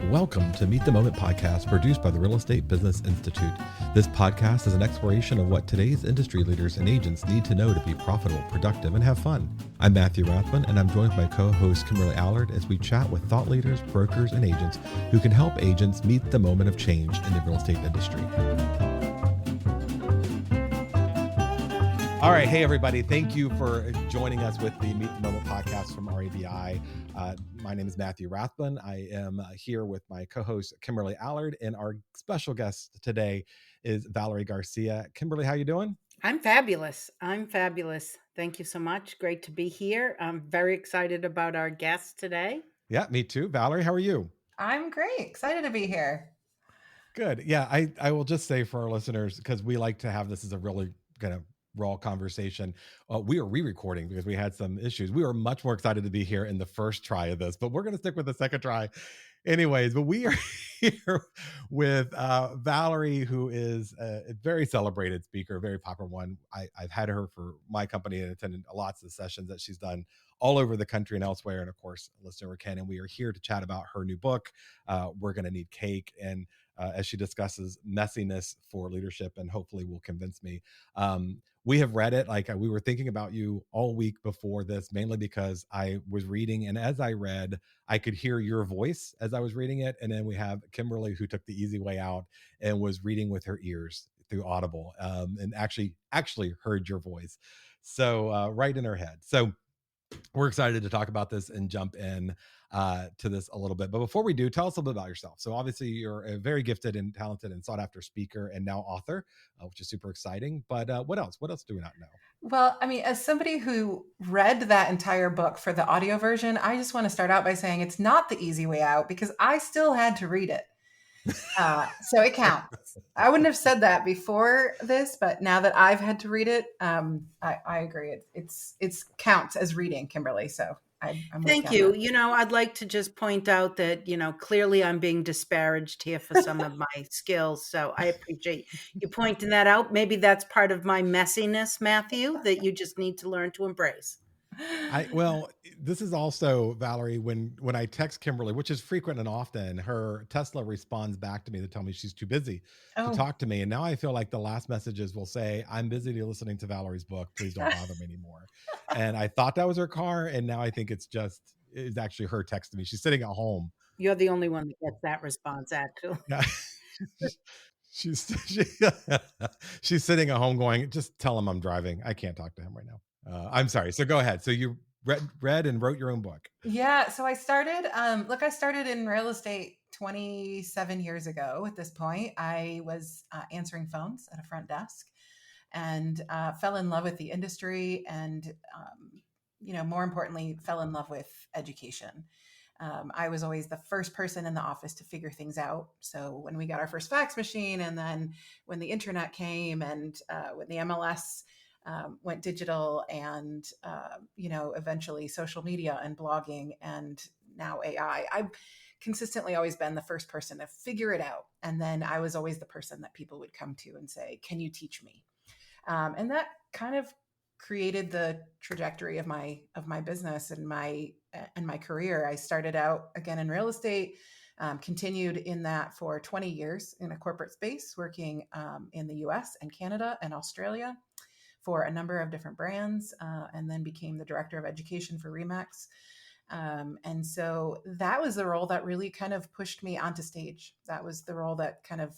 Welcome to Meet the Moment podcast produced by the Real Estate Business Institute. This podcast is an exploration of what today's industry leaders and agents need to know to be profitable, productive, and have fun. I'm Matthew Rathman, and I'm joined by co-host Kimberly Allard as we chat with thought leaders, brokers, and agents who can help agents meet the moment of change in the real estate industry. All right. Hey, everybody. Thank you for joining us with the Meet the Moment podcast from REBI. My name is Matthew Rathbun. I am here with my co-host, Kimberly Allard, and our special guest today is Valerie Garcia. Kimberly, how you doing? I'm fabulous. Thank you so much. Great to be here. I'm very excited about our guest today. Yeah, me too. Valerie, how are you? I'm great. Excited to be here. Good. Yeah, I will just say for our listeners, because we like to have this as a really kind of raw conversation. We are re-recording because we had some issues. We were much more excited to be here in the first try of this, but we're going to stick with the second try anyways. But we are here with Valerie, who is a very celebrated speaker, a very popular one. I've had her for my company and attended lots of sessions that she's done all over the country and elsewhere. And of course, listener Ken, and we are here to chat about her new book, We're Going to Need Cake. And as she discusses messiness for leadership, and hopefully will convince me. We have read it. Like we were thinking about you all week before this, mainly because I was reading, and as I read, I could hear your voice as I was reading it. And then we have Kimberly, who took the easy way out and was reading with her ears through Audible, and actually heard your voice. So right in her head. So we're excited to talk about this and jump in to this a little bit. But before we do, tell us a little bit about yourself. So obviously you're a very gifted and talented and sought after speaker and now author, which is super exciting. But what else? What else do we not know? Well, I mean, as somebody who read that entire book for the audio version, I just want to start out by saying it's not the easy way out because I still had to read it. So it counts. I wouldn't have said that before this, but now that I've had to read it, I agree. It's counts as reading, Kimberly. So I'm Thank you. I'd like to just point out that, clearly I'm being disparaged here for some of my skills. So I appreciate you pointing that out. Maybe that's part of my messiness, Matthew, that you just need to learn to embrace. Well, this is also, Valerie, when I text Kimberly, which is frequent and often, her Tesla responds back to me to tell me she's too busy to talk to me. And now I feel like the last messages will say, I'm busy listening to Valerie's book. Please don't bother me anymore. And I thought that was her car. And now I think it's actually her texting me. She's sitting at home. You're the only one that gets that response, actually. Yeah. She's sitting at home going, just tell him I'm driving. I can't talk to him right now. I'm sorry. So go ahead. So you read and wrote your own book. Yeah. So I started, I started in real estate 27 years ago. At this point, I was answering phones at a front desk and fell in love with the industry and, more importantly, fell in love with education. I was always the first person in the office to figure things out. So when we got our first fax machine, and then when the internet came, and when the MLS went digital, and eventually social media and blogging, and now AI, I've consistently always been the first person to figure it out. And then I was always the person that people would come to and say, "Can you teach me?" And that kind of created the trajectory of my business and my career. I started out again in real estate, continued in that for 20 years in a corporate space, working in the US and Canada and Australia for a number of different brands, and then became the director of education for REMAX. And so that was the role that really kind of pushed me onto stage. That was the role that kind of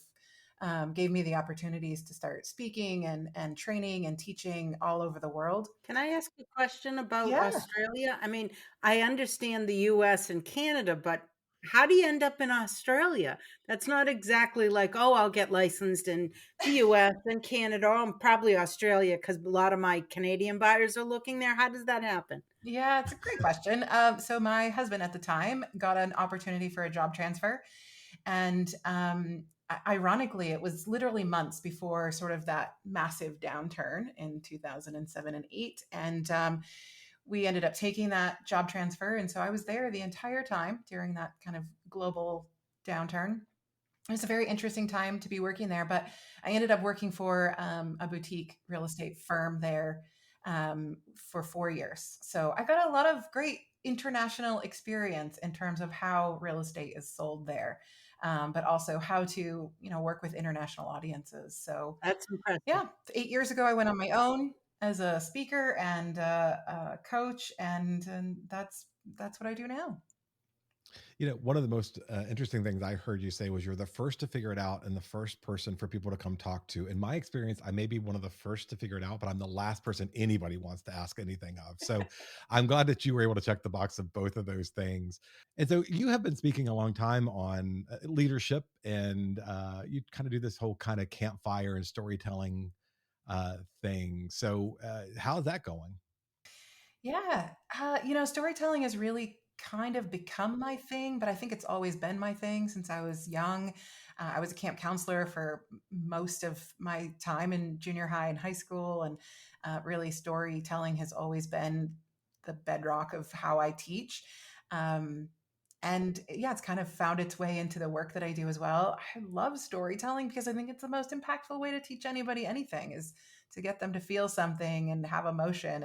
gave me the opportunities to start speaking and training and teaching all over the world. Can I ask a question about Australia? I mean, I understand the US and Canada, but how do you end up in Australia? That's not exactly like, oh, I'll get licensed in the US and Canada, or probably Australia, because a lot of my Canadian buyers are looking there. How does that happen? Yeah, it's a great question. So my husband at the time got an opportunity for a job transfer. And ironically, it was literally months before sort of that massive downturn in 2007 and 8. And we ended up taking that job transfer. And so I was there the entire time during that kind of global downturn. It was a very interesting time to be working there, but I ended up working for a boutique real estate firm there for 4 years. So I got a lot of great international experience in terms of how real estate is sold there, but also how to, work with international audiences. So That's impressive. yeah, 8 years ago, I went on my own as a speaker and a coach, and that's what I do now. One of the most interesting things I heard you say was you're the first to figure it out and the first person for people to come talk to. In my experience, I may be one of the first to figure it out, but I'm the last person anybody wants to ask anything of. So I'm glad that you were able to check the box of both of those things. And so you have been speaking a long time on leadership, and you kind of do this whole kind of campfire and storytelling thing. So how's that going? Yeah. Storytelling has really kind of become my thing, but I think it's always been my thing since I was young. I was a camp counselor for most of my time in junior high and high school. And really, storytelling has always been the bedrock of how I teach. Um, and yeah, it's kind of found its way into the work that I do as well. I love storytelling because I think it's the most impactful way to teach anybody anything, is to get them to feel something and have emotion.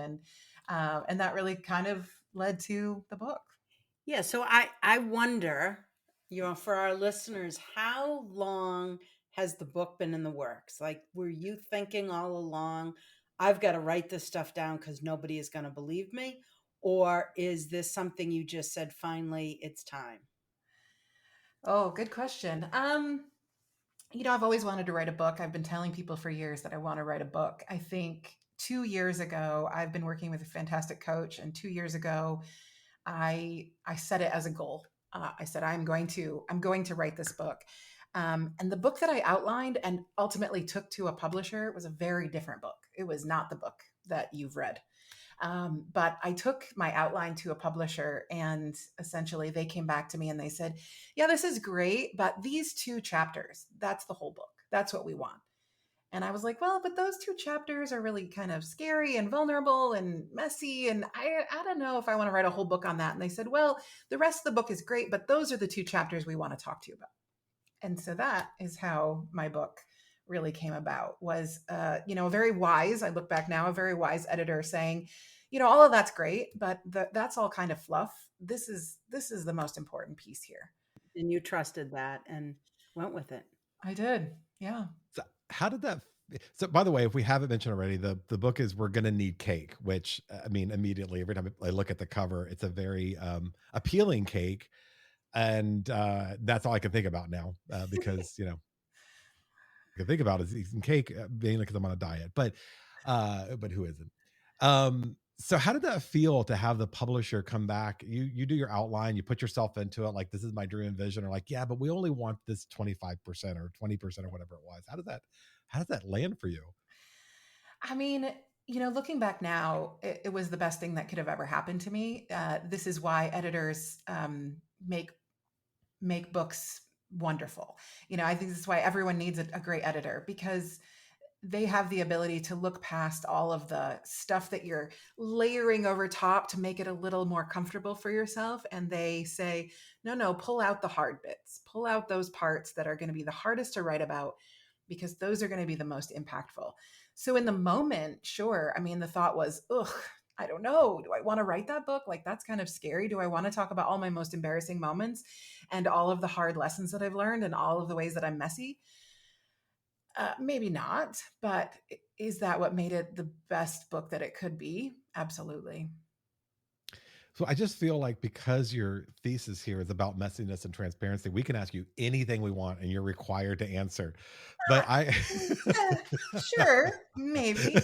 And that really kind of led to the book. Yeah, so I wonder, for our listeners, how long has the book been in the works? Like, were you thinking all along, I've got to write this stuff down because nobody is going to believe me? Or is this something you just said, finally, it's time? Oh, good question. I've always wanted to write a book. I've been telling people for years that I want to write a book. I think 2 years ago, I've been working with a fantastic coach, and 2 years ago, I set it as a goal. I said I'm going to write this book. And the book that I outlined and ultimately took to a publisher was a very different book. It was not the book that you've read. But I took my outline to a publisher, and essentially they came back to me and they said, yeah, this is great, but these 2 chapters, that's the whole book. That's what we want. And I was like, well, but those 2 chapters are really kind of scary and vulnerable and messy. And I don't know if I want to write a whole book on that. And they said, well, the rest of the book is great, but those are the 2 chapters we want to talk to you about. And so that is how my book really came about. Was a very wise, I look back now, a very wise editor saying, all of that's great, but that's all kind of fluff. This is the most important piece here. And you trusted that and went with it. I did. Yeah. So how did that? So, by the way, if we haven't mentioned already, the book is "We're Gonna Need Cake," which I mean, immediately every time I look at the cover, it's a very appealing cake, and that's all I can think about now because I can think about is eating cake, mainly because I'm on a diet, but who isn't? So how did that feel to have the publisher come back? You do your outline, you put yourself into it, like this is my dream and vision, or like, yeah, but we only want this 25% or 20% or whatever it was. How does that land for you? I mean, looking back now, it was the best thing that could have ever happened to me. This is why editors make books wonderful. I think this is why everyone needs a great editor, because they have the ability to look past all of the stuff that you're layering over top to make it a little more comfortable for yourself. And they say, no, pull out the hard bits, pull out those parts that are going to be the hardest to write about, because those are going to be the most impactful. So in the moment, sure. I mean, the thought was, ugh, I don't know. Do I want to write that book? Like, that's kind of scary. Do I want to talk about all my most embarrassing moments and all of the hard lessons that I've learned and all of the ways that I'm messy? Maybe not, but is that what made it the best book that it could be? Absolutely. So I just feel like because your thesis here is about messiness and transparency, we can ask you anything we want and you're required to answer. But I Sure, maybe.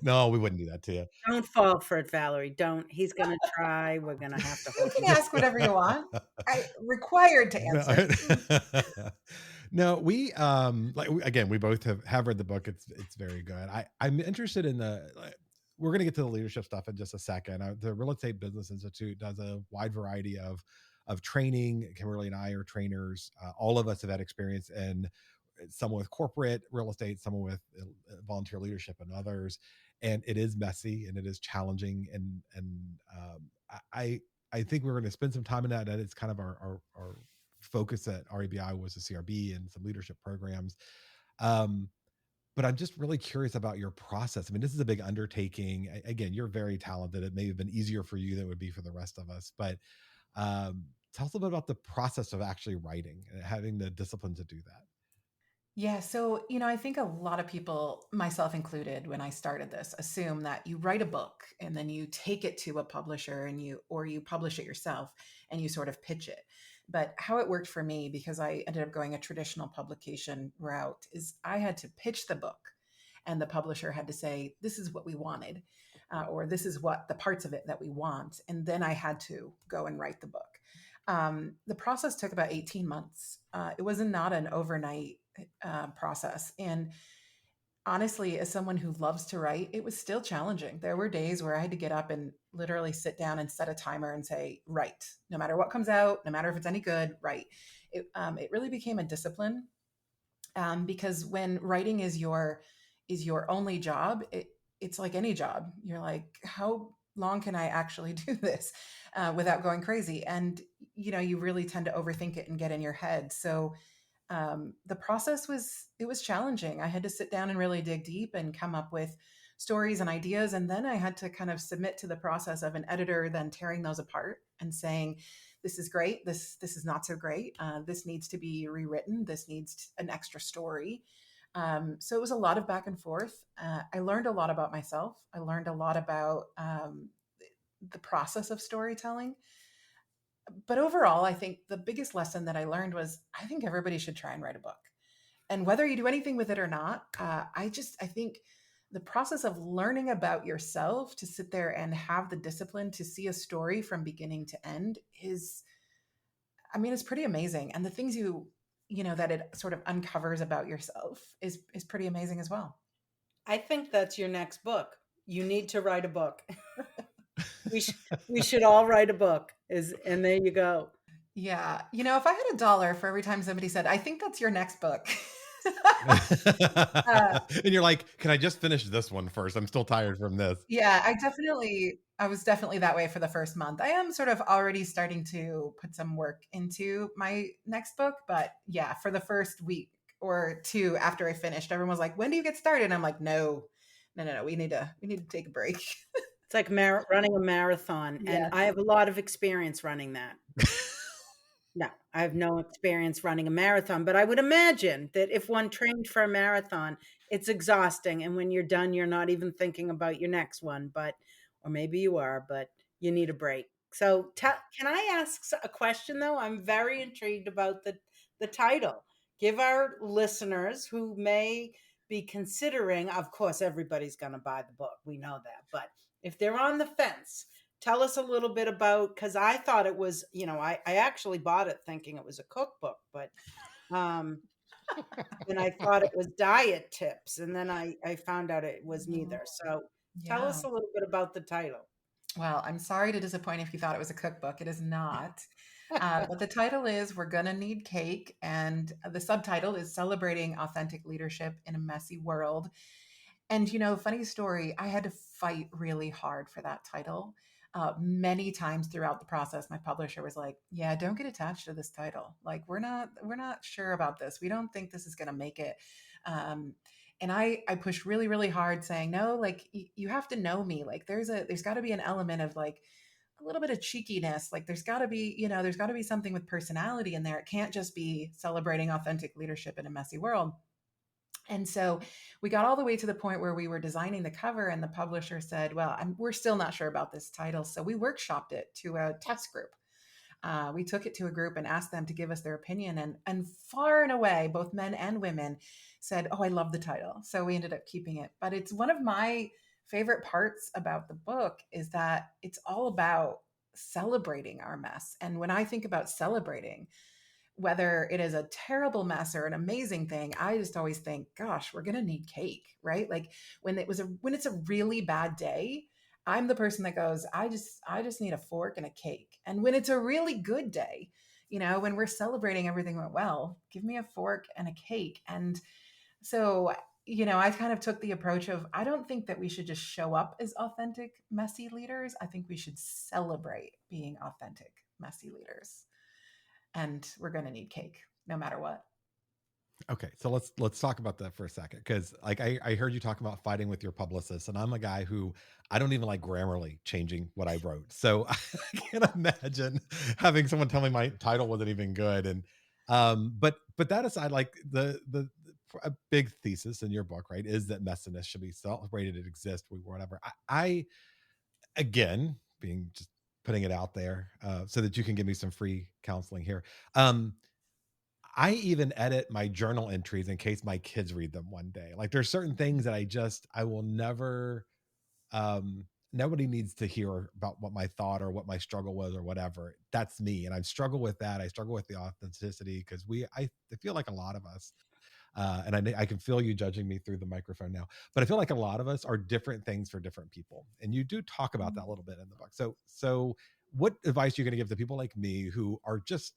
No, we wouldn't do that to you. Don't fall for it, Valerie. Don't. He's going to try. We're going to have to You hold can him. ask whatever you want. I required to answer. No, we again, we both have read the book. It's very good. I'm interested in we're going to get to the leadership stuff in just a second. The Real Estate Business Institute does a wide variety of training. Kimberly and I are trainers. All of us have had experience in some with corporate real estate, some with volunteer leadership, and others. And it is messy and it is challenging. I think we're going to spend some time in that. And it's kind of our focus at REBI was the CRB and some leadership programs. But I'm just really curious about your process. I mean, this is a big undertaking. Again, you're very talented. It may have been easier for you than it would be for the rest of us. But tell us a little bit about the process of actually writing and having the discipline to do that. Yeah, so, I think a lot of people, myself included, when I started this, assume that you write a book and then you take it to a publisher or you publish it yourself and you sort of pitch it. But how it worked for me, because I ended up going a traditional publication route, is I had to pitch the book and the publisher had to say, this is what we wanted, or this is what the parts of it that we want. And then I had to go and write the book. The process took about 18 months. It was not an overnight process. And honestly, as someone who loves to write, it was still challenging. There were days where I had to get up and literally sit down and set a timer and say, write, no matter what comes out, no matter if it's any good, write. It really became a discipline, because when writing is your only job, it's like any job. You're like, how long can I actually do this without going crazy? And you really tend to overthink it and get in your head. So the process was challenging. I had to sit down and really dig deep and come up with stories and ideas. And then I had to kind of submit to the process of an editor, then tearing those apart and saying, this is great. This is not so great. This needs to be rewritten. This needs an extra story. So it was a lot of back and forth. I learned a lot about myself. I learned a lot about the process of storytelling. But overall, I think the biggest lesson that I learned was I think everybody should try and write a book. And whether you do anything with it or not, I think the process of learning about yourself, to sit there and have the discipline to see a story from beginning to end is, it's pretty amazing. And the things that it sort of uncovers about yourself is pretty amazing as well. I think that's your next book. You need to write a book. We should all write a book. And there you go. Yeah. If I had $1 for every time somebody said, I think that's your next book. And you're like, can I just finish this one first? I'm still tired from this. Yeah, I was definitely that way for the first month. I am sort of already starting to put some work into my next book, but yeah, for the first week or two after I finished, everyone was like, when do you get started? And I'm like, no, we need to take a break. It's like running a marathon. Yeah. And I have a lot of experience running that. No, I have no experience running a marathon, but I would imagine that if one trained for a marathon, it's exhausting. And when you're done, you're not even thinking about your next one, or maybe you are, but you need a break. So can I ask a question though? I'm very intrigued about the title. Give our listeners who may be considering, of course, everybody's going to buy the book. We know that, but if they're on the fence, tell us a little bit about, because I thought it was, I actually bought it thinking it was a cookbook, but and I thought it was diet tips, and then I found out it was neither. So tell us a little bit about the title. Well, I'm sorry to disappoint if you thought it was a cookbook. It is not. But the title is We're Gonna Need Cake, and the subtitle is Celebrating Authentic Leadership in a Messy World. And, funny story, I had to fight really hard for that title. Many times throughout the process, my publisher was like, yeah, don't get attached to this title. Like, we're not sure about this. We don't think this is going to make it. And I pushed really, really hard saying, no, like you have to know me. Like there's gotta be an element of like a little bit of cheekiness. Like there's gotta be something with personality in there. It can't just be celebrating authentic leadership in a messy world. And so we got all the way to the point where we were designing the cover and the publisher said, well, we're still not sure about this title. So we workshopped it to a test group. We took it to a group and asked them to give us their opinion. And far and away, both men and women said, oh, I love the title. So we ended up keeping it. But it's one of my favorite parts about the book is that it's all about celebrating our mess. And when I think about celebrating, whether it is a terrible mess or an amazing thing, I just always think, gosh, we're going to need cake, right? Like when it's a really bad day, I'm the person that goes, I just need a fork and a cake. And when it's a really good day, when we're celebrating everything went well, give me a fork and a cake. And so, I kind of took the approach of, I don't think that we should just show up as authentic, messy leaders. I think we should celebrate being authentic, messy leaders. And we're going to need cake no matter what. Okay, so let's talk about that for a second, because like I heard you talk about fighting with your publicist, and I'm a guy who I don't even like Grammarly changing what I wrote, so I can't imagine having someone tell me my title wasn't even good. And but that aside, like a big thesis in your book, right, is that messiness should be celebrated, it exists, we whatever. I again being just putting it out there so that you can give me some free counseling here. Um, I even edit my journal entries in case my kids read them one day. Like there's certain things that I will never nobody needs to hear about what my thought or what my struggle was or whatever. That's me. And I struggle with that. I struggle with the authenticity because I feel like a lot of us and I can feel you judging me through the microphone now, but I feel like a lot of us are different things for different people. And you do talk about that a little bit in the book. So what advice are you going to give to people like me who are just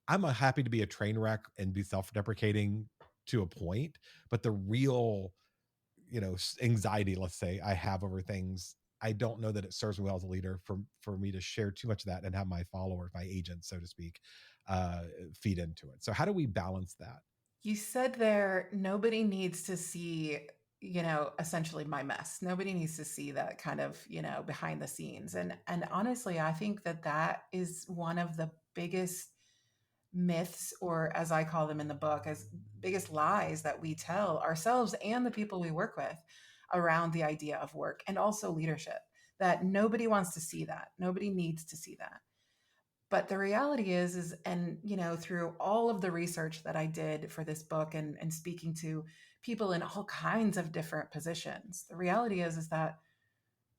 I'm happy to be a train wreck and be self-deprecating to a point, but the real, anxiety, let's say, I have over things, I don't know that it serves me well as a leader for me to share too much of that and have my followers, my agents, so to speak, uh, feed into it. So how do we balance that? You said there, nobody needs to see, essentially my mess. Nobody needs to see that kind of, behind the scenes. And honestly, I think that that is one of the biggest myths, or as I call them in the book, as biggest lies that we tell ourselves and the people we work with around the idea of work and also leadership, that nobody wants to see that. Nobody needs to see that. But the reality is, and through all of the research that I did for this book, and speaking to people in all kinds of different positions, the reality is that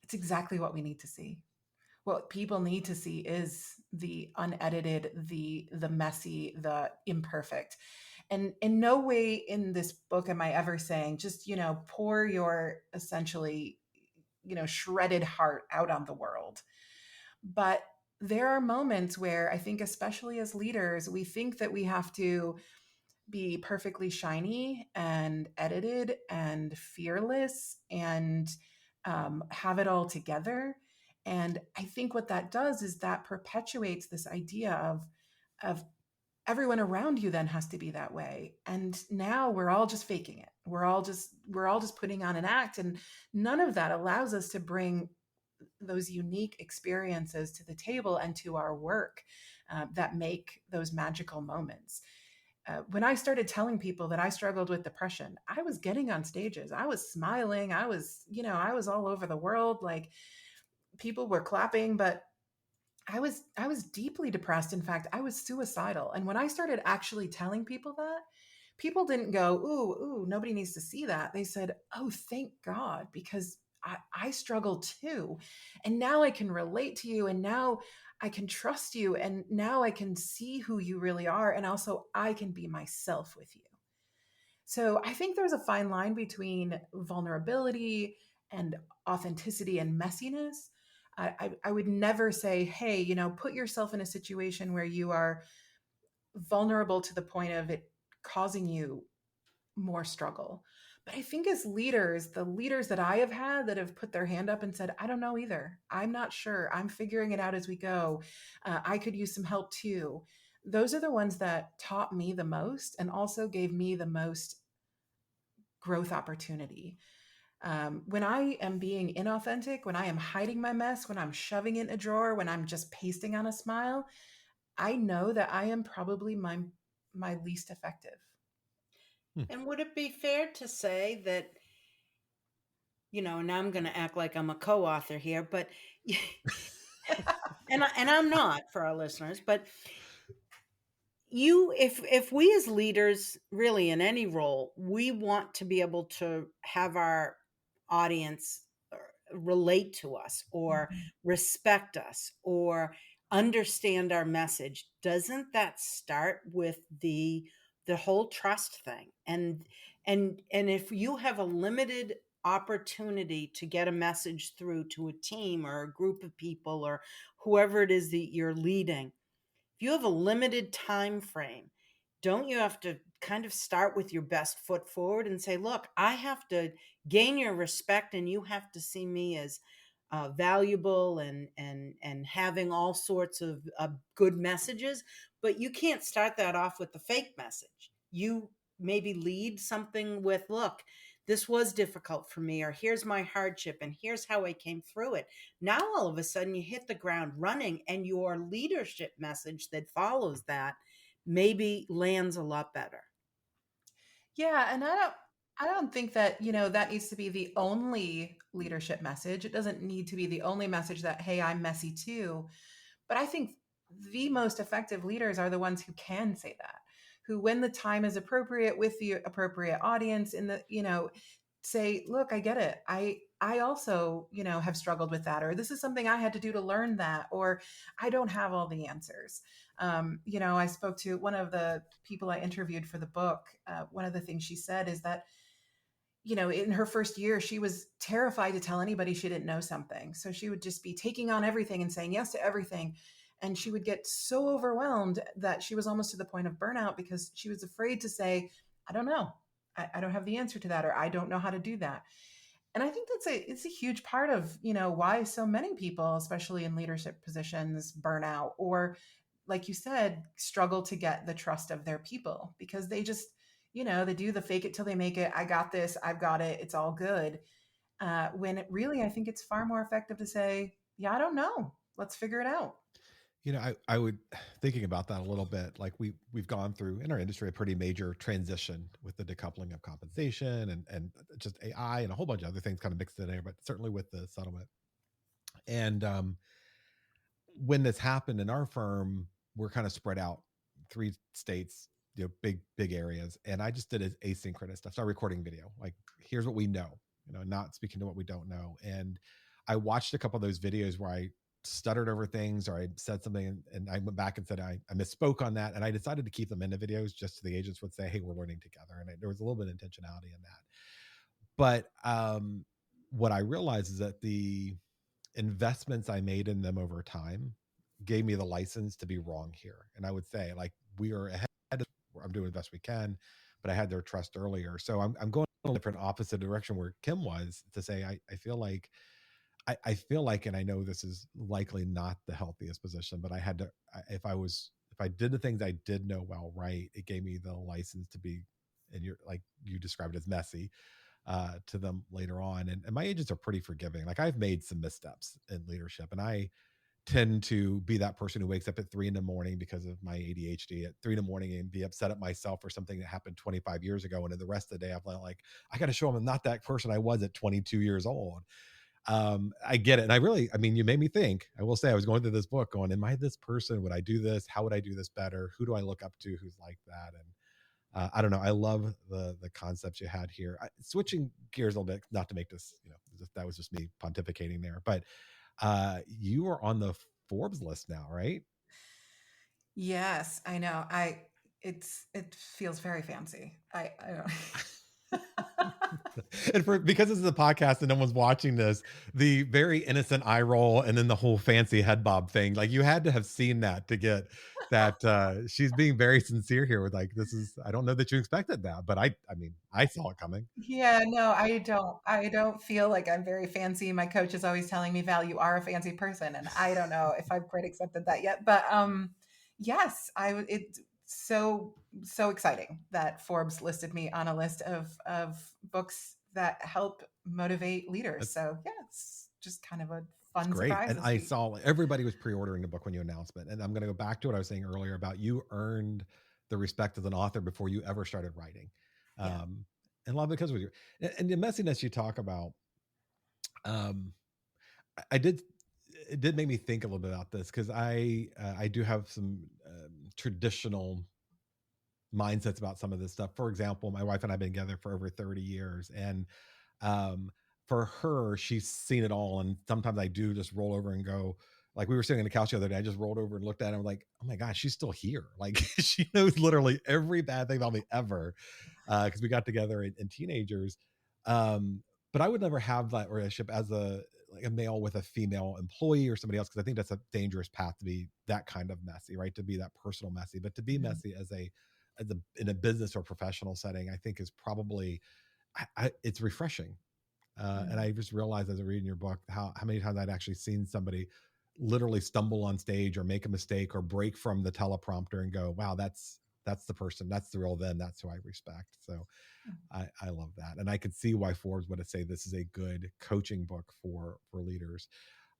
it's exactly what we need to see. What people need to see is the unedited, the messy, the imperfect. And in no way in this book am I ever saying just, pour your essentially, shredded heart out on the world. But there are moments where I think, especially as leaders, we think that we have to be perfectly shiny and edited and fearless and have it all together. And I think what that does is that perpetuates this idea of everyone around you then has to be that way. And now we're all just faking it. We're all just putting on an act, and none of that allows us to bring those unique experiences to the table and to our work that make those magical moments. When I started telling people that I struggled with depression, I was getting on stages. I was smiling. I was all over the world. Like people were clapping, but I was deeply depressed. In fact, I was suicidal. And when I started actually telling people that, people didn't go, ooh, nobody needs to see that. They said, oh, thank God, because I struggle too. And now I can relate to you. And now I can trust you. And now I can see who you really are. And also, I can be myself with you. So I think there's a fine line between vulnerability and authenticity and messiness. I would never say, hey, put yourself in a situation where you are vulnerable to the point of it causing you more struggle. But I think as leaders, the leaders that I have had that have put their hand up and said, I don't know either. I'm not sure. I'm figuring it out as we go. I could use some help too. Those are the ones that taught me the most and also gave me the most growth opportunity. When I am being inauthentic, when I am hiding my mess, when I'm shoving it in a drawer, when I'm just pasting on a smile, I know that I am probably my least effective. Hmm. And would it be fair to say that, now I'm going to act like I'm a co-author here, but and I'm not for our listeners, but if we as leaders, really in any role, we want to be able to have our audience relate to us or Mhm. respect us or understand our message, doesn't that start with the whole trust thing? And if you have a limited opportunity to get a message through to a team or a group of people or whoever it is that you're leading, if you have a limited time frame, don't you have to kind of start with your best foot forward and say, look, I have to gain your respect and you have to see me as valuable and having all sorts of good messages, but you can't start that off with the fake message. maybe lead something with, look, this was difficult for me, or here's my hardship, and here's how I came through it. Now, all of a sudden, you hit the ground running, and your leadership message that follows that maybe lands a lot better. Yeah, and I don't think that, that needs to be the only leadership message. It doesn't need to be the only message that, hey, I'm messy too. But I think the most effective leaders are the ones who can say that, who, when the time is appropriate with the appropriate audience, in the, say, look, I get it. I also, have struggled with that, or this is something I had to do to learn that, or I don't have all the answers. I spoke to one of the people I interviewed for the book. One of the things she said is that, in her first year, she was terrified to tell anybody she didn't know something. So she would just be taking on everything and saying yes to everything. And she would get so overwhelmed that she was almost to the point of burnout, because she was afraid to say, I don't know. I don't have the answer to that, or I don't know how to do that. And I think it's a huge part of, why so many people, especially in leadership positions, burn out, or, like you said, struggle to get the trust of their people, because they just, they do the fake it till they make it. I got this. I've got it. It's all good. When it really, I think it's far more effective to say, yeah, I don't know. Let's figure it out. I would, thinking about that a little bit, like we've gone through in our industry a pretty major transition with the decoupling of compensation and just AI and a whole bunch of other things kind of mixed in there, but certainly with the settlement. And when this happened in our firm, we're kind of spread out 3 states, big areas. And I just did asynchronous stuff. Started recording video. Like, here's what we know, not speaking to what we don't know. And I watched a couple of those videos where I stuttered over things, or I said something and I went back and said I misspoke on that. And I decided to keep them in the videos just so the agents would say, hey, we're learning together. And there was a little bit of intentionality in that. But what I realized is that the investments I made in them over time gave me the license to be wrong here. And I would say, like, we are ahead of, I'm doing the best we can, but I had their trust earlier. So I'm going in a different opposite direction where Kim was, to say, I feel like, I feel like, and I know this is likely not the healthiest position, but I had to, if I did the things I did know well, right, it gave me the license to be, and you're like, you described it as messy, to them later on. And my agents are pretty forgiving. Like, I've made some missteps in leadership, and I tend to be that person who wakes up at 3 a.m. because of my ADHD at 3 a.m. and be upset at myself for something that happened 25 years ago. And then the rest of the day, I'm like, I got to show them I'm not that person I was at 22 years old. I get it. And you made me think. I will say, I was going through this book going, am I this person? Would I do this? How would I do this better? Who do I look up to who's like that? And I don't know. I love the concepts you had here. Switching gears a little bit, not to make this, that was just me pontificating there, but you are on the Forbes list now, right? Yes, I know. It feels very fancy. I don't. And because this is a podcast and no one's watching this, the very innocent eye roll and then the whole fancy head bob thing, like, you had to have seen that to get that. She's being very sincere here with, like, this is, I don't know that you expected that, but I saw it coming. Yeah, no, I don't. I don't feel like I'm very fancy. My coach is always telling me, Val, you are a fancy person, and I don't know if I've quite accepted that yet. But yes, it's so exciting that Forbes listed me on a list of books that help motivate leaders. So yeah, it's just kind of a fun Great. surprise And this I week. saw everybody was pre-ordering the book when you announced it. And I'm going to go back to what I was saying earlier about, you earned the respect as an author before you ever started writing. Yeah. And a lot because of you and the messiness you talk about. I did, it did make me think a little bit about this, because I do have some traditional mindsets about some of this stuff. For example, my wife and I've been together for over 30 years, and um, for her, she's seen it all. And sometimes I do just roll over and go, like, we were sitting on the couch the other day, I just rolled over and looked at her, I'm like, oh my gosh, she's still here. Like, she knows literally every bad thing about me ever, because we got together in teenagers. But I would never have that relationship as a male with a female employee or somebody else, because I think that's a dangerous path, to be that kind of messy, right? To be that personal messy, but to be Mhm. messy in a business or professional setting, I think is probably, it's refreshing. And Mhm. I just realized as I read in your book how many times I'd actually seen somebody literally stumble on stage or make a mistake or break from the teleprompter and go, wow, that's the person, that's the real them, that's who I respect. So I love that. And I could see why Forbes would say this is a good coaching book for leaders.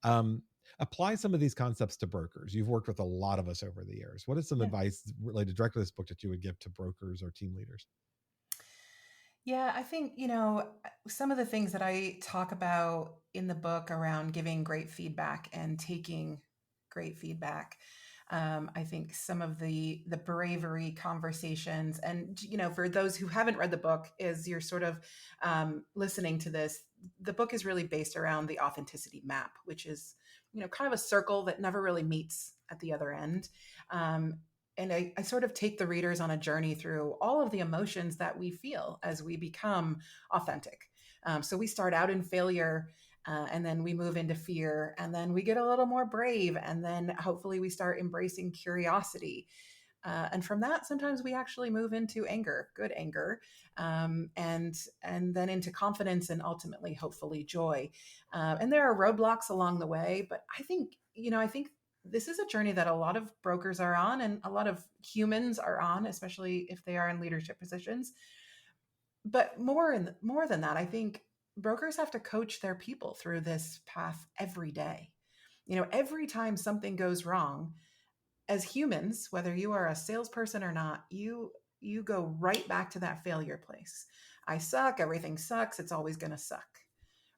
Um, apply some of these concepts to brokers. You've worked with a lot of us over the years. What is some Yeah. advice related directly to this book that you would give to brokers or team leaders? Yeah, I think, some of the things that I talk about in the book around giving great feedback and taking great feedback. I think some of the bravery conversations, and for those who haven't read the book, is you're sort of listening to this. The book is really based around the authenticity map, which is kind of a circle that never really meets at the other end. Um, and I sort of take the readers on a journey through all of the emotions that we feel as we become authentic. So we start out in failure, and then we move into fear, and then we get a little more brave, and then hopefully we start embracing curiosity. And from that, sometimes we actually move into anger, good anger, and then into confidence, and ultimately, hopefully, joy. And there are roadblocks along the way, but I think this is a journey that a lot of brokers are on, and a lot of humans are on, especially if they are in leadership positions. But more than that, I think brokers have to coach their people through this path every day. Every time something goes wrong, as humans, whether you are a salesperson or not, you go right back to that failure place. I suck, everything sucks, it's always going to suck,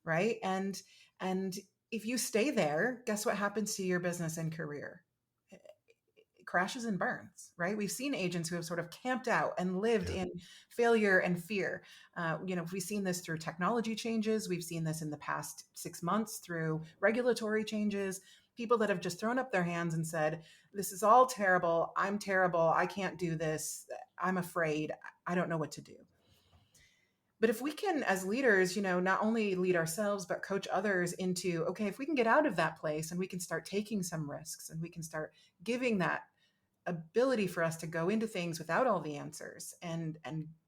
right? And if you stay there, guess what happens to your business and career? It crashes and burns, right? We've seen agents who have sort of camped out and lived in failure and fear. We've seen this through technology changes. We've seen this in the past 6 months through regulatory changes. People that have just thrown up their hands and said, this is all terrible. I'm terrible. I can't do this. I'm afraid. I don't know what to do. But if we can, as leaders, not only lead ourselves, but coach others into, okay, if we can get out of that place and we can start taking some risks, and we can start giving that ability for us to go into things without all the answers, and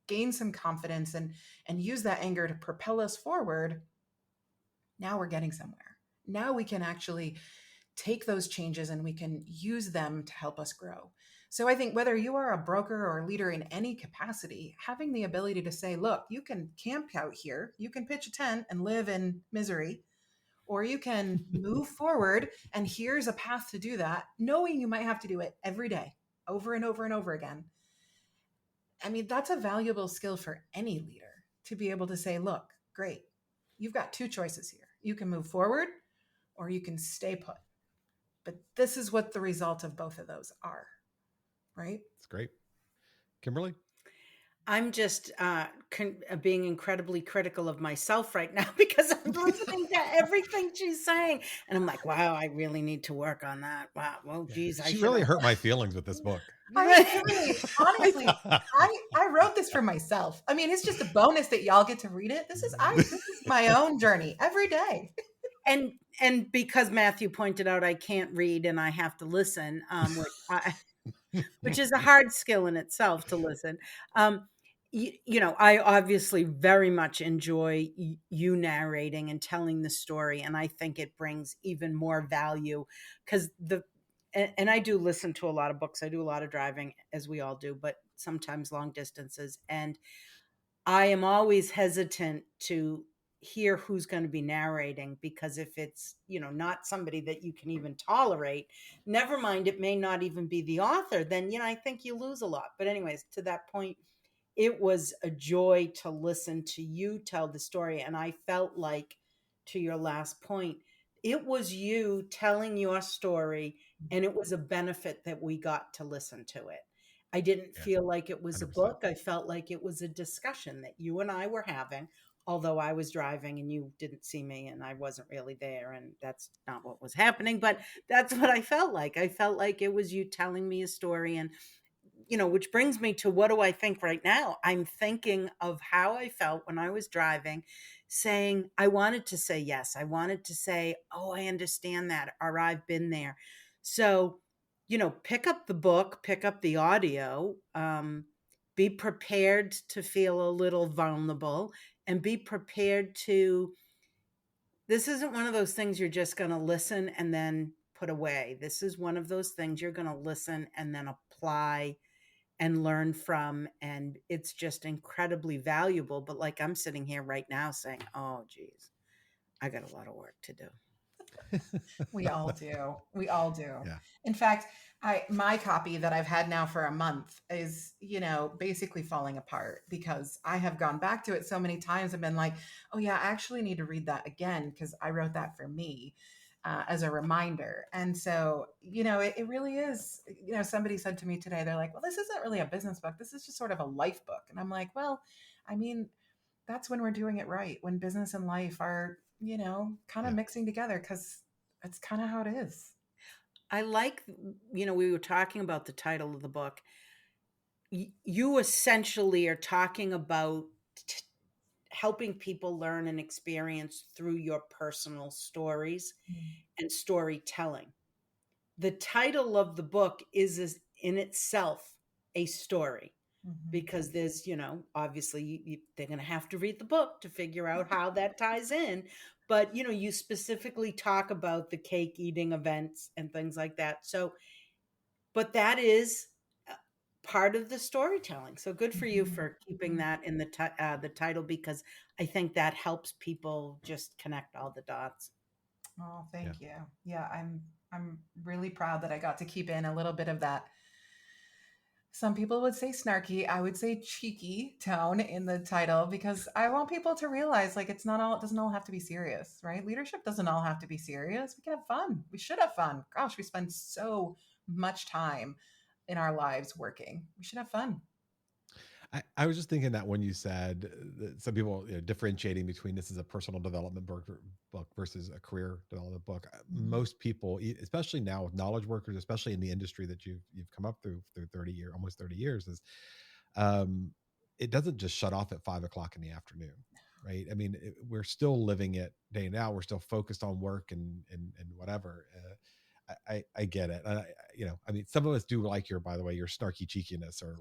gain some confidence, and use that anger to propel us forward, now we're getting somewhere. Now we can actually take those changes and we can use them to help us grow. So I think whether you are a broker or a leader in any capacity, having the ability to say, look, you can camp out here, you can pitch a tent and live in misery, or you can move forward, and here's a path to do that, knowing you might have to do it every day, over and over and over again. I mean, that's a valuable skill for any leader, to be able to say, look, great, you've got two choices here. You can move forward or you can stay put. But this is what the result of both of those are, right? It's great. Kimberly? I'm just being incredibly critical of myself right now because I'm listening to everything she's saying, and I'm like, wow, I really need to work on that. Wow, well, geez, I She should really have. hurt my feelings with this book. Honestly, I wrote this for myself. I mean, it's just a bonus that y'all get to read it. This is my own journey every day. And because Matthew pointed out I can't read and I have to listen, which is a hard skill in itself to listen. I obviously very much enjoy you narrating and telling the story, and I think it brings even more value because and I do listen to a lot of books. I do a lot of driving, as we all do, but sometimes long distances, and I am always hesitant to hear who's going to be narrating, because if it's, not somebody that you can even tolerate, never mind, it may not even be the author, then, I think you lose a lot. But anyways, to that point, it was a joy to listen to you tell the story. And I felt like, to your last point, it was you telling your story, and it was a benefit that we got to listen to it. I didn't feel like it was a 100%. book. I felt like it was a discussion that you and I were having, although I was driving and you didn't see me and I wasn't really there. And that's not what was happening, but that's what I felt like. I felt like it was you telling me a story. And, which brings me to, what do I think right now? I'm thinking of how I felt when I was driving, saying, I wanted to say yes. I wanted to say, oh, I understand that, or I've been there. So, pick up the book, pick up the audio, be prepared to feel a little vulnerable, and be prepared to, this isn't one of those things you're just going to listen and then put away. This is one of those things you're going to listen and then apply and learn from. And it's just incredibly valuable. But like I'm sitting here right now saying, oh, geez, I got a lot of work to do. We all do. We all do. Yeah. In fact, my copy that I've had now for a month is, basically falling apart because I have gone back to it so many times and been like, oh yeah, I actually need to read that again because I wrote that for me as a reminder. And so, it really is, somebody said to me today, they're like, well, this isn't really a business book. This is just sort of a life book. And I'm like, well, I mean, that's when we're doing it right, when business and life are, kind of Yeah. mixing together, because that's kind of how it is. I like, we were talking about the title of the book. You essentially are talking about helping people learn and experience through your personal stories and storytelling. The title of the book is in itself a story, Mm-hmm. because there's, obviously they're going to have to read the book to figure out how that ties in. But, you specifically talk about the cake eating events and things like that. So, but that is part of the storytelling. So good for you for keeping that in the title, because I think that helps people just connect all the dots. Oh, Yeah. thank you. Yeah, I'm really proud that I got to keep in a little bit of that. Some people would say snarky, I would say cheeky tone in the title, because I want people to realize, like, it doesn't all have to be serious, right? Leadership doesn't all have to be serious. We can have fun. We should have fun. Gosh, we spend so much time in our lives working. We should have fun. I was just thinking that when you said that some people differentiating between this is a personal development book versus a career development book. Most people, especially now with knowledge workers, especially in the industry that you've come up through almost 30 years, is it doesn't just shut off at 5 o'clock in the afternoon, right? I mean, we're still living it day and out. We're still focused on work and whatever. I get it. I mean, some of us do like by the way, your snarky cheekiness or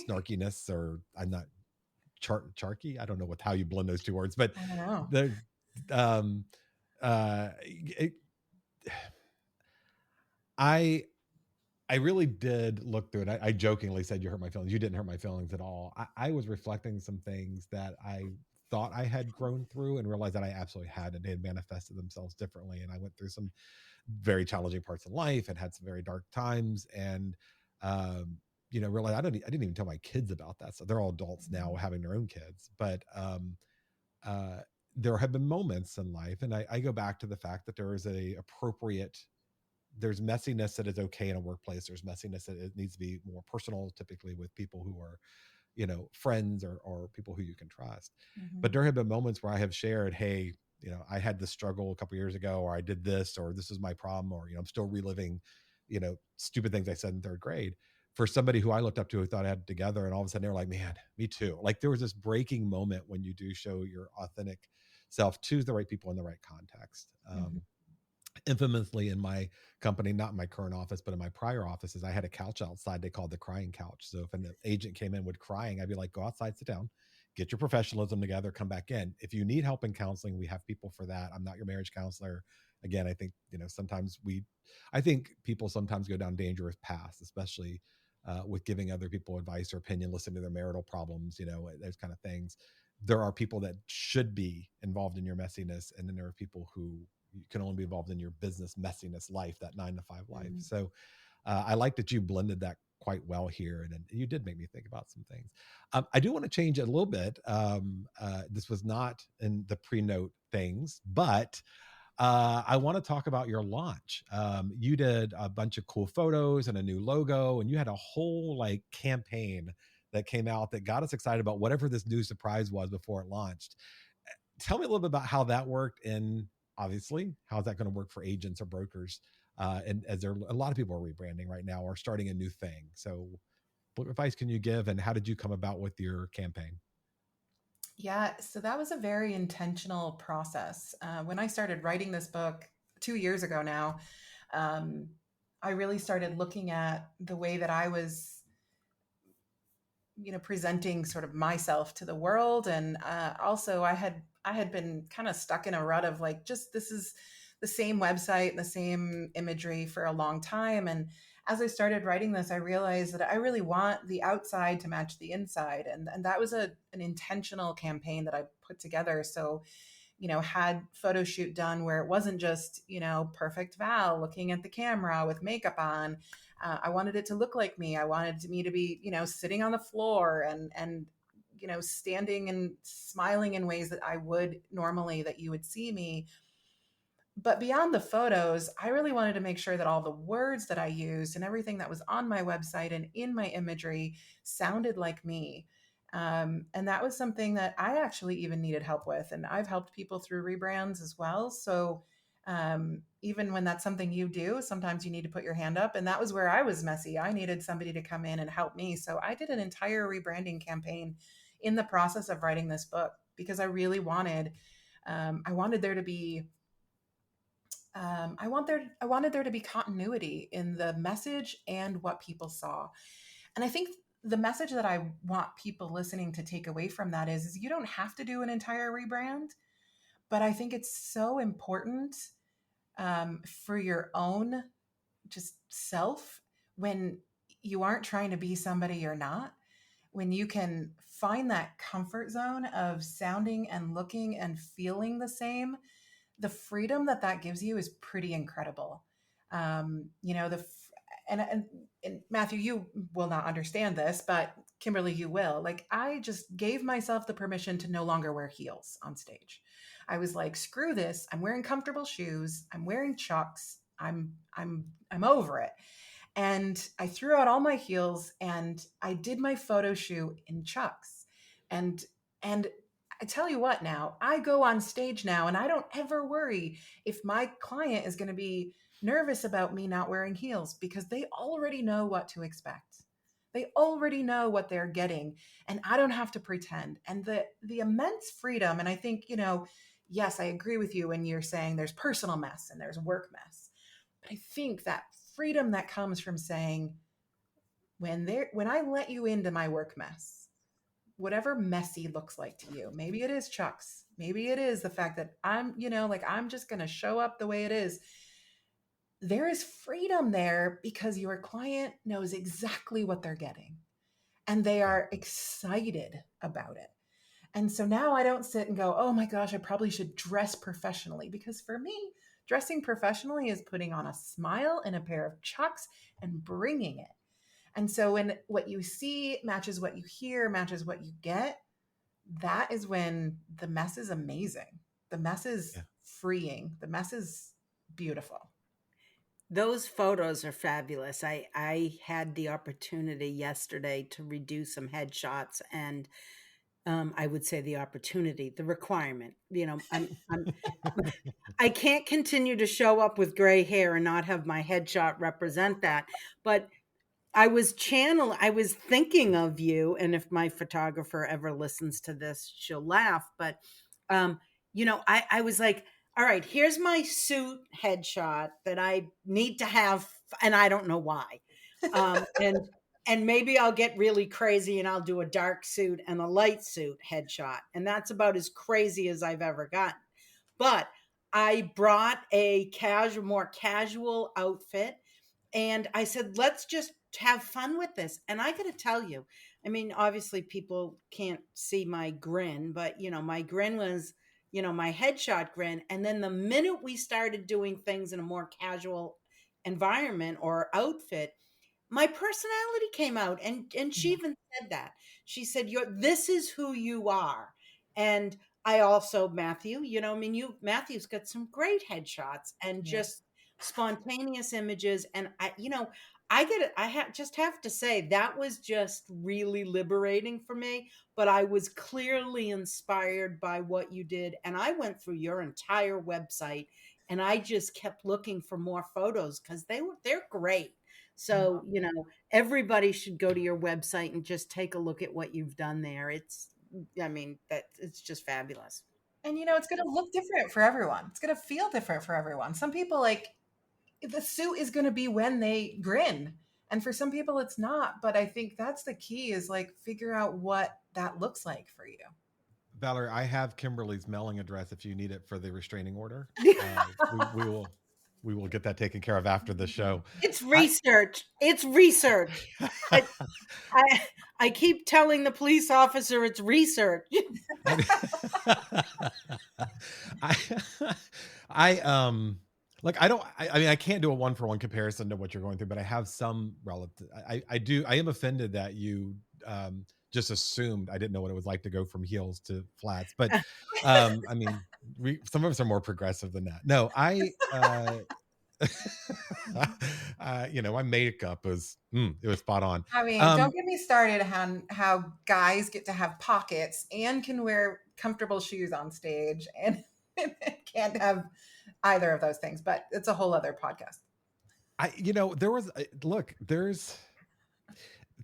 snarkiness, or I'm not charky. I don't know how you blend those two words, but I don't know. the, um, it, I really did look through it. I jokingly said you hurt my feelings. You didn't hurt my feelings at all. I was reflecting some things that I thought I had grown through and realized that I absolutely hadn't. They had manifested themselves differently. And I went through some very challenging parts of life and had some very dark times. And, realized I didn't even tell my kids about that. So they're all adults now having their own kids. But there have been moments in life, and I go back to the fact that there is there's messiness that is okay in a workplace. There's messiness that it needs to be more personal, typically with people who are, friends or people who you can trust. But there have been moments where I have shared, hey, I had this struggle a couple years ago, or I did this, or this is my problem, or, I'm still reliving, stupid things I said in third grade, for somebody who I looked up to, who thought I had it together. And all of a sudden they're like, man, me too. Like there was this breaking moment when you do show your authentic self to the right people in the right context. Infamously in my company, not in my current office, but in my prior offices, I had a couch outside they called the crying couch. So if an agent came in with crying, I'd be like, go outside, sit down, get your professionalism together, come back in. If you need help in counseling, we have people for that. I'm not your marriage counselor. Again, I think, I think people sometimes go down dangerous paths, especially with giving other people advice or opinion, listening to their marital problems, those kind of things. There are people that should be involved in your messiness. And then there are people who you can only be involved in your business messiness life, that 9 to 5 life. So I like that you blended that quite well here. And you did make me think about some things. I do want to change it a little bit. This was not in the pre-note things, but I want to talk about your launch. You did a bunch of cool photos and a new logo, and you had a whole campaign that came out that got us excited about whatever this new surprise was before it launched. Tell me a little bit about how that worked, and obviously how's that going to work for agents or brokers, and as a lot of people are rebranding right now or starting a new thing. So what advice can you give, and how did you come about with your campaign? Yeah, so that was a very intentional process. When I started writing this book 2 years ago now, I really started looking at the way that I was, presenting sort of myself to the world, and also I had been kind of stuck in a rut of this is the same website and the same imagery for a long time, and as I started writing this, I realized that I really want the outside to match the inside. And that was an intentional campaign that I put together. So, had photo shoot done where it wasn't just, perfect Val looking at the camera with makeup on. I wanted it to look like me. I wanted me to be, sitting on the floor and, standing and smiling in ways that I would normally, that you would see me. But beyond the photos, I really wanted to make sure that all the words that I used and everything that was on my website and in my imagery sounded like me. And that was something that I actually even needed help with. And I've helped people through rebrands as well. So even when that's something you do, sometimes you need to put your hand up. And that was where I was messy. I needed somebody to come in and help me. So I did an entire rebranding campaign in the process of writing this book because I really wanted, I wanted there to be I wanted there to be continuity in the message and what people saw. And I think the message that I want people listening to take away from that is you don't have to do an entire rebrand, but I think it's so important for your own just self when you aren't trying to be somebody you're not, when you can find that comfort zone of sounding and looking and feeling the same. The freedom that that gives you is pretty incredible. And Matthew, you will not understand this, but Kimberly, you will. Like, I just gave myself the permission to no longer wear heels on stage. I was like, screw this. I'm wearing comfortable shoes. I'm wearing Chucks. I'm over it. And I threw out all my heels and I did my photo shoot in Chucks. And I tell you what, now I go on stage now and I don't ever worry if my client is going to be nervous about me not wearing heels because they already know what to expect. They already know what they're getting and I don't have to pretend. And the immense freedom, and I think, yes, I agree with you when you're saying there's personal mess and there's work mess. But I think that freedom that comes from saying, when I let you into my work mess, whatever messy looks like to you, maybe it is Chucks, maybe it is the fact that I'm just going to show up the way it is. There is freedom there because your client knows exactly what they're getting and they are excited about it. And so now I don't sit and go, oh my gosh, I probably should dress professionally, because for me, dressing professionally is putting on a smile and a pair of Chucks and bringing it. And so when what you see matches what you hear, matches what you get, that is when the mess is amazing. The mess is freeing. The mess is beautiful. Those photos are fabulous. I had the opportunity yesterday to redo some headshots, and I would say the opportunity, the requirement. I can't continue to show up with gray hair and not have my headshot represent that. But I was thinking of you, and if my photographer ever listens to this, she'll laugh. But, I was like, all right, here's my suit headshot that I need to have, and I don't know why. And maybe I'll get really crazy and I'll do a dark suit and a light suit headshot. And that's about as crazy as I've ever gotten. But I brought a more casual outfit. And I said, let's just have fun with this. And I got to tell you, I mean, obviously people can't see my grin, but my grin was, my headshot grin. And then the minute we started doing things in a more casual environment or outfit, my personality came out. And she even said that. She said, this is who you are. And I also, Matthew, Matthew's got some great headshots and just spontaneous images. And just have to say that was just really liberating for me, but I was clearly inspired by what you did. And I went through your entire website and I just kept looking for more photos because they're great. So, everybody should go to your website and just take a look at what you've done there. It's just fabulous. And it's going to look different for everyone. It's going to feel different for everyone. Some people, like, the suit is going to be when they grin. And for some people it's not. But I think that's the key, is like figure out what that looks like for you. Valerie, I have Kimberly's mailing address if you need it for the restraining order. We we will get that taken care of after the show. It's research. It's research. I keep telling the police officer it's research. Like I mean, I can't do a one-for-one comparison to what you're going through, but I have some relative. I am offended that you just assumed I didn't know what it was like to go from heels to flats. But I mean, some of us are more progressive than that. No, my makeup was it was spot on. I mean, don't get me started on how guys get to have pockets and can wear comfortable shoes on stage and can't have either of those things, but it's a whole other podcast.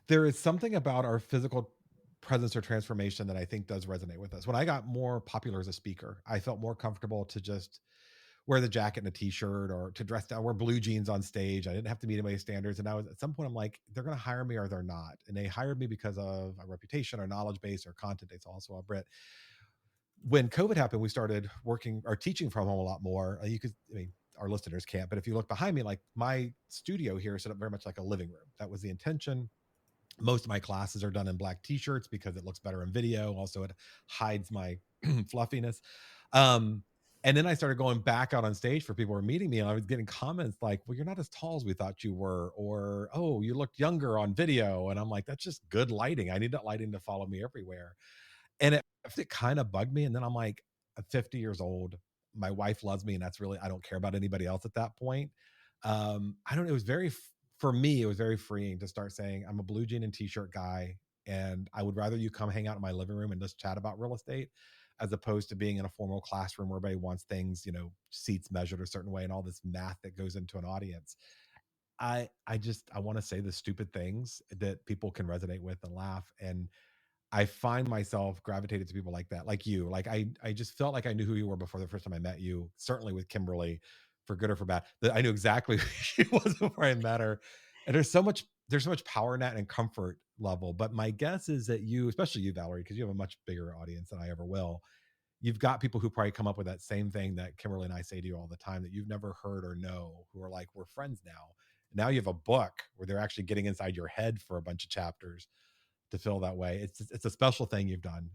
There is something about our physical presence or transformation that I think does resonate with us. When I got more popular as a speaker, I felt more comfortable to just wear the jacket and a t-shirt, or to dress down, wear blue jeans on stage. I didn't have to meet anybody's standards. And I was, at some point, I'm like, they're going to hire me or they're not. And they hired me because of a reputation or knowledge base or content. It's also a Brit. When COVID happened, we started working or teaching from home a lot more. Our listeners can't, but if you look behind me, like my studio here is set up very much like a living room. That was the intention. Most of my classes are done in black t-shirts because it looks better in video. Also, it hides my fluffiness. And then I started going back out on stage for people who were meeting me, and I was getting comments like, well, you're not as tall as we thought you were, or, oh, you looked younger on video. And I'm like, that's just good lighting. I need that lighting to follow me everywhere. And it kind of bugged me. And then I'm like, I'm 50 years old. My wife loves me, and that's really, I don't care about anybody else at that point. For me, it was very freeing to start saying, I'm a blue jean and t-shirt guy, and I would rather you come hang out in my living room and just chat about real estate, as opposed to being in a formal classroom where everybody wants things, seats measured a certain way and all this math that goes into an audience. I want to say the stupid things that people can resonate with and laugh. And I find myself gravitated to people like that, like you. Like I just felt like I knew who you were before the first time I met you, certainly with Kimberly, for good or for bad. That I knew exactly who she was before I met her. And there's so much power in that and comfort level. But my guess is that you, especially you, Valerie, because you have a much bigger audience than I ever will, you've got people who probably come up with that same thing that Kimberly and I say to you all the time that you've never heard or know, who are like, we're friends now. Now you have a book where they're actually getting inside your head for a bunch of chapters to feel that way. It's a special thing you've done.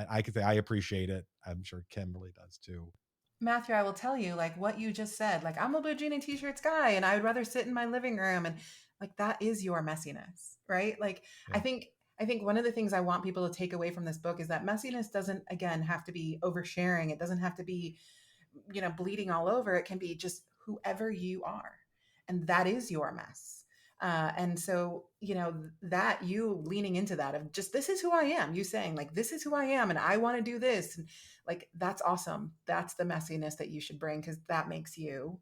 I can say I appreciate it. I'm sure Kimberly does too. Matthew, I will tell you, like what you just said, like I'm a blue jean and t-shirts guy and I would rather sit in my living room, and like that is your messiness, right? Like yeah. I think one of the things I want people to take away from this book is that messiness doesn't, again, have to be oversharing. It doesn't have to be, bleeding all over. It can be just whoever you are. And that is your mess. And so, that you leaning into that of just, this is who I am, you saying like, this is who I am and I want to do this. And like, that's awesome. That's the messiness that you should bring, because that makes you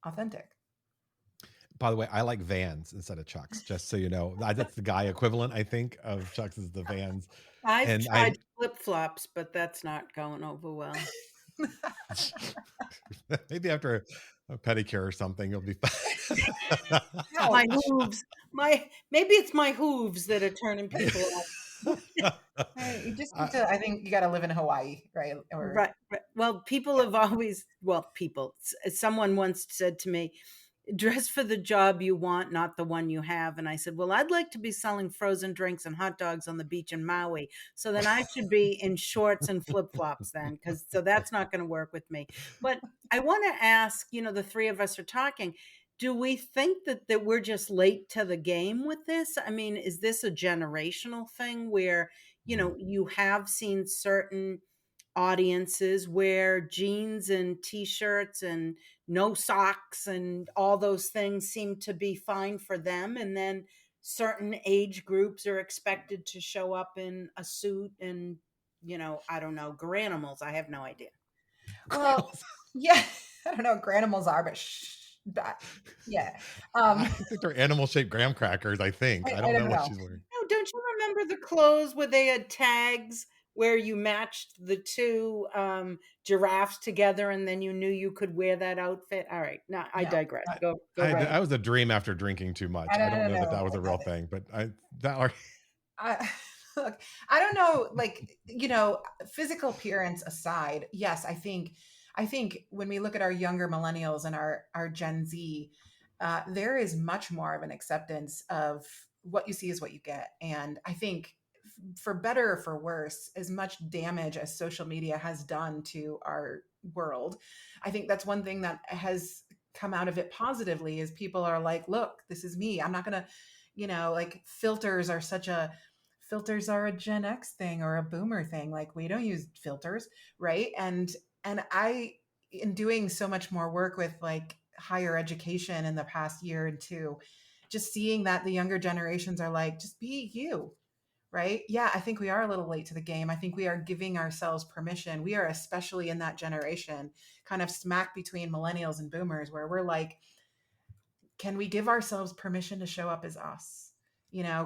authentic. By the way, I like Vans instead of Chucks, just so you know. That's the guy equivalent, I think, of Chucks is the Vans. I've tried flip-flops, but that's not going over well. Maybe after a pedicure or something, you'll be fine. My hooves. Maybe it's my hooves that are turning people off. You just need to, I think you got to live in Hawaii, right? Right. Well, people have always, someone once said to me, dress for the job you want, not the one you have. And I said, well, I'd like to be selling frozen drinks and hot dogs on the beach in Maui. So then I should be in shorts and flip-flops then, so that's not going to work with me. But I want to ask, the three of us are talking. Do we think that we're just late to the game with this? I mean, is this a generational thing where, you have seen certain audiences where jeans and t-shirts and no socks and all those things seem to be fine for them, and then certain age groups are expected to show up in a suit and I don't know, granimals. I have no idea. Well, yeah, I don't know what granimals are, but yeah. I think they're animal-shaped graham crackers, I think. I don't know what she's wearing. No, don't you remember the clothes where they had tags where you matched the two giraffes together and then you knew you could wear that outfit? All right. No, I digress. Go right. That was a dream after drinking too much. I don't know that was a real thing, but look, I don't know, like, physical appearance aside, yes, I think I think when we look at our younger millennials and our Gen Z, there is much more of an acceptance of what you see is what you get. And I think for better or for worse, as much damage as social media has done to our world, I think that's one thing that has come out of it positively is people are like, look, this is me. I'm not going to, like filters are a Gen X thing or a boomer thing. Like we don't use filters, right? And I, in doing so much more work with like higher education in the past year or two, just seeing that the younger generations are like, just be you, right? Yeah, I think we are a little late to the game. I think we are giving ourselves permission. We are especially in that generation, kind of smack between millennials and boomers, where we're like, can we give ourselves permission to show up as us?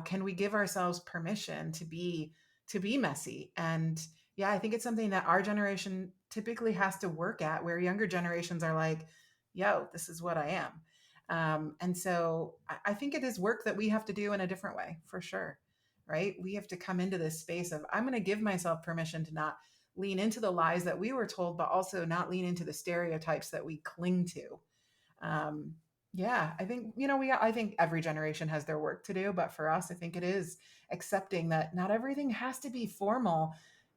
Can we give ourselves permission to be messy? And yeah, I think it's something that our generation typically has to work at, where younger generations are like, yo, this is what I am. And so I think it is work that we have to do in a different way, for sure. Right? We have to come into this space of, I'm going to give myself permission to not lean into the lies that we were told, but also not lean into the stereotypes that we cling to. Um, yeah, I think, I think every generation has their work to do, but for us, I think it is accepting that not everything has to be formal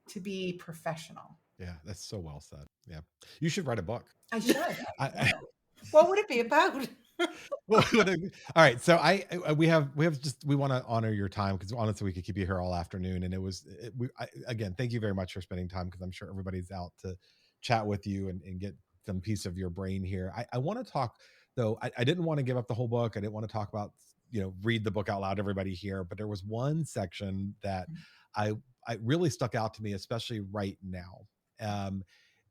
to be professional. Yeah, that's so well said. Yeah. You should write a book. I should. I, What would it be about? well, all right. So we want to honor your time, because honestly, we could keep you here all afternoon. And again, thank you very much for spending time, because I'm sure everybody's out to chat with you and get some piece of your brain here. I want to talk though. I didn't want to give up the whole book. I didn't want to talk about, read the book out loud to everybody here, but there was one section that I really stuck out to me, especially right now.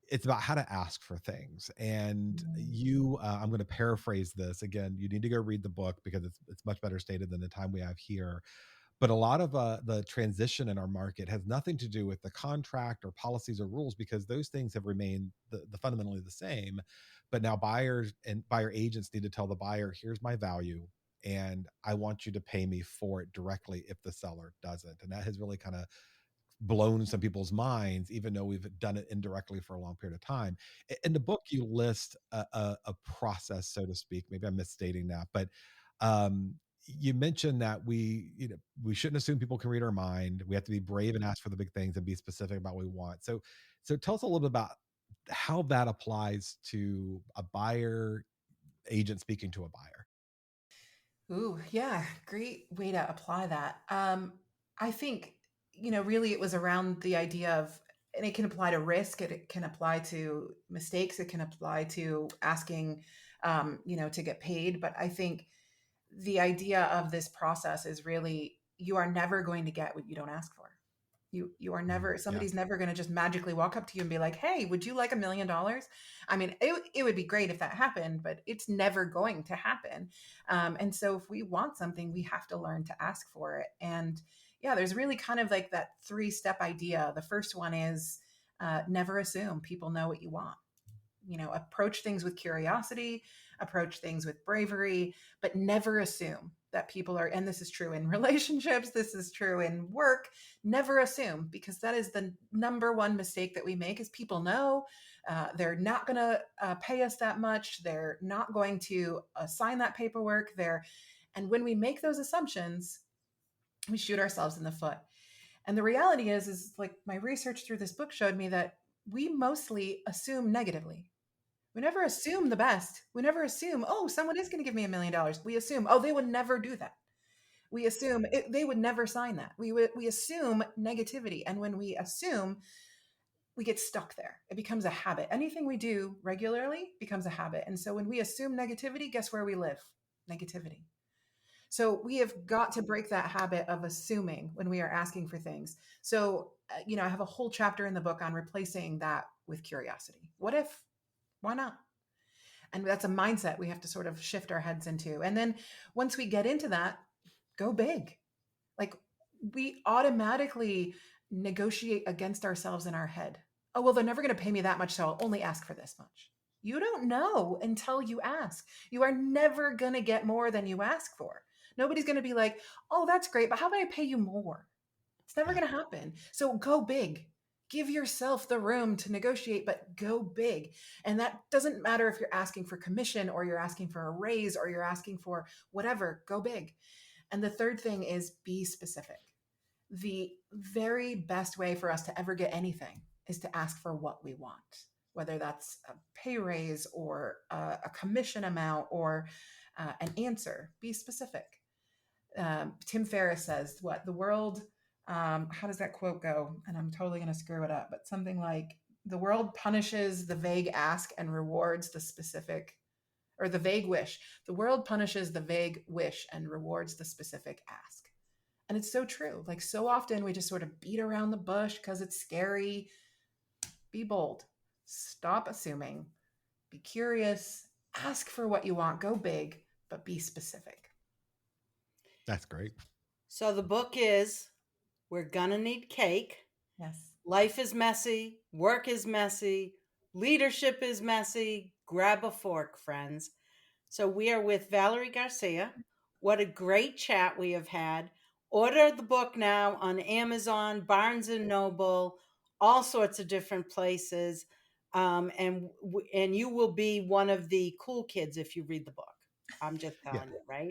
It's about how to ask for things. And I'm going to paraphrase this again. You need to go read the book, because it's much better stated than the time we have here. But a lot of the transition in our market has nothing to do with the contract or policies or rules, because those things have remained the fundamentally the same. But now buyers and buyer agents need to tell the buyer, here's my value, and I want you to pay me for it directly if the seller doesn't. And that has really kind of blown some people's minds, even though we've done it indirectly for a long period of time. In the book, you list a process, so to speak. Maybe I'm misstating that, but you mentioned that we shouldn't assume people can read our mind. We have to be brave and ask for the big things and be specific about what we want. So tell us a little bit about how that applies to a buyer agent speaking to a buyer. Ooh, yeah, great way to apply that. I think, really it was around the idea of, and it can apply to risk, it can apply to mistakes, it can apply to asking, to get paid. But I think the idea of this process is really, you are never going to get what you don't ask for. You are never, somebody's never going to just magically walk up to you and be like, hey, would you like $1 million? I mean, it would be great if that happened, but it's never going to happen. And so if we want something, we have to learn to ask for it. And yeah, there's really kind of like that 3-step idea. The first one is never assume people know what you want. Approach things with curiosity, approach things with bravery, but never assume that people are, and this is true in relationships, this is true in work, never assume, because that is the number one mistake that we make. Is people know they're not going to pay us that much. They're not going to sign that paperwork there. And when we make those assumptions, we shoot ourselves in the foot. And the reality is like my research through this book showed me that we mostly assume negatively. We never assume the best. We never assume, oh, someone is going to give me $1 million. We assume, oh, they would never do that. We assume they would never sign that. We assume negativity. And when we assume, we get stuck there. It becomes a habit. Anything we do regularly becomes a habit. And so when we assume negativity, guess where we live? Negativity. So we have got to break that habit of assuming when we are asking for things. So, I have a whole chapter in the book on replacing that with curiosity. What if? Why not? And that's a mindset we have to sort of shift our heads into. And then once we get into that, go big. Like we automatically negotiate against ourselves in our head. Oh, well, they're never going to pay me that much, so I'll only ask for this much. You don't know until you ask. You are never going to get more than you ask for. Nobody's going to be like, oh, that's great, but how about I pay you more? It's never going to happen. So go big. Give yourself the room to negotiate, but go big. And that doesn't matter if you're asking for commission or you're asking for a raise or you're asking for whatever, go big. And the third thing is be specific. The very best way for us to ever get anything is to ask for what we want, whether that's a pay raise or a commission amount or an answer. Be specific. Tim Ferriss says, the world, how does that quote go? And I'm totally going to screw it up, but something like, the world punishes the vague ask and rewards the specific, or the vague wish. The world punishes the vague wish and rewards the specific ask. And it's so true. Like, so often we just sort of beat around the bush because it's scary. Be bold. Stop assuming. Be curious. Ask for what you want. Go big, but be specific. That's great. So the book is We're Gonna Need Cake. Yes. Life is messy. Work is messy. Leadership is messy. Grab a fork, friends. So we are with Valerie Garcia. What a great chat we have had. Order the book now on Amazon, Barnes & Noble, all sorts of different places. And you will be one of the cool kids if you read the book. I'm just telling you, right?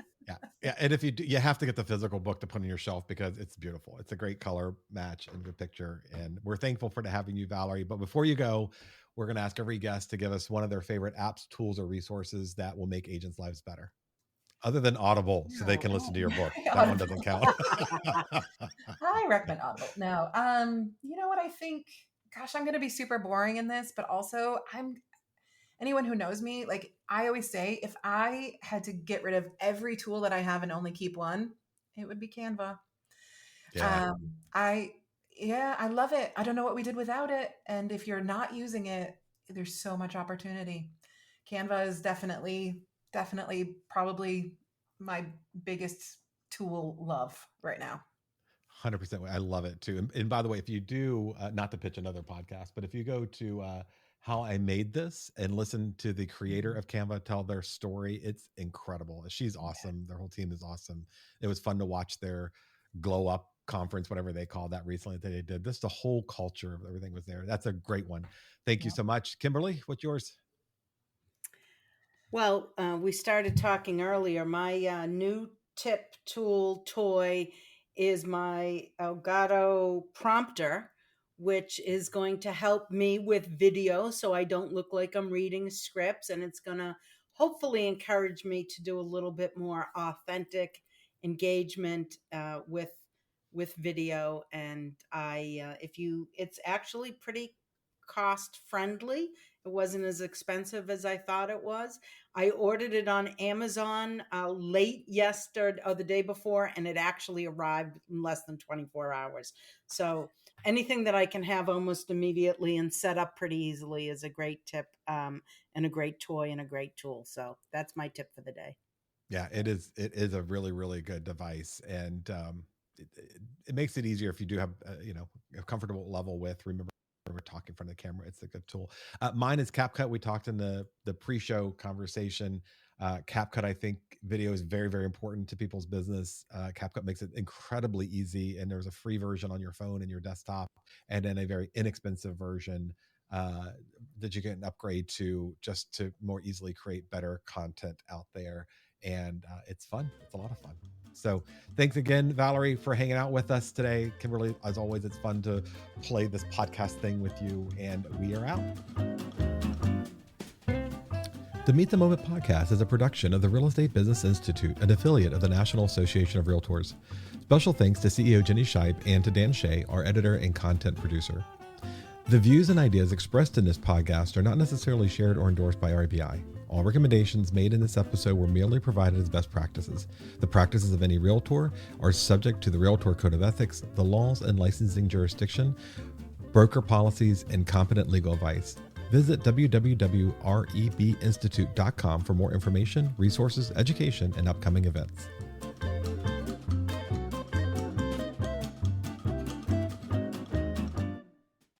Yeah. And if you do, you have to get the physical book to put on your shelf because it's beautiful. It's a great color match and good picture. And we're thankful for having you, Valerie. But before you go, we're going to ask every guest to give us one of their favorite apps, tools, or resources that will make agents' lives better. Other than Audible, so they can listen to your book. That one doesn't count. I recommend Audible. No, you know what I think? Gosh, I'm going to be super boring in this, but also anyone who knows me, like I always say, if I had to get rid of every tool that I have and only keep one, it would be Canva. Yeah. I love it. I don't know what we did without it. And if you're not using it, there's so much opportunity. Canva is definitely probably my biggest tool love right now. 100%. I love it too. And by the way, if you do, not to pitch another podcast, but if you go to How I Made This and listen to the creator of Canva tell their story, it's incredible. She's awesome. Their whole team is awesome. It was fun to watch their glow up conference, whatever they call that recently that they did. This, the whole culture of everything was there. That's a great one. Thank you so much. Kimberly, what's yours? Well, we started talking earlier. My new tip, tool, toy is my Elgato prompter, which is going to help me with video so I don't look like I'm reading scripts. And it's going to hopefully encourage me to do a little bit more authentic engagement with video. And it's actually pretty cost friendly. It wasn't as expensive as I thought it was. I ordered it on Amazon late yesterday or the day before, and it actually arrived in less than 24 hours. So anything that I can have almost immediately and set up pretty easily is a great tip, and a great toy and a great tool. So that's my tip for the day. Yeah, it is. It is a really, really good device. And it makes it easier if you do have, a comfortable level with, remember, we're talking in front of the camera. It's a good tool. Mine is CapCut. We talked in the pre-show conversation. CapCut, I think video is very, very important to people's business. CapCut makes it incredibly easy. And there's a free version on your phone and your desktop, and then a very inexpensive version that you can upgrade to just to more easily create better content out there. And it's fun. It's a lot of fun. So thanks again, Valerie, for hanging out with us today. Kimberly, as always, it's fun to play this podcast thing with you, and we are out. The Meet the Moment podcast is a production of the Real Estate Business Institute, an affiliate of the National Association of Realtors. Special thanks to CEO Jenny Scheib and to Dan Shea, our editor and content producer. The views and ideas expressed in this podcast are not necessarily shared or endorsed by REBI. All recommendations made in this episode were merely provided as best practices. The practices of any realtor are subject to the Realtor Code of Ethics, the laws and licensing jurisdiction, broker policies, and competent legal advice. Visit www.rebinstitute.com for more information, resources, education, and upcoming events.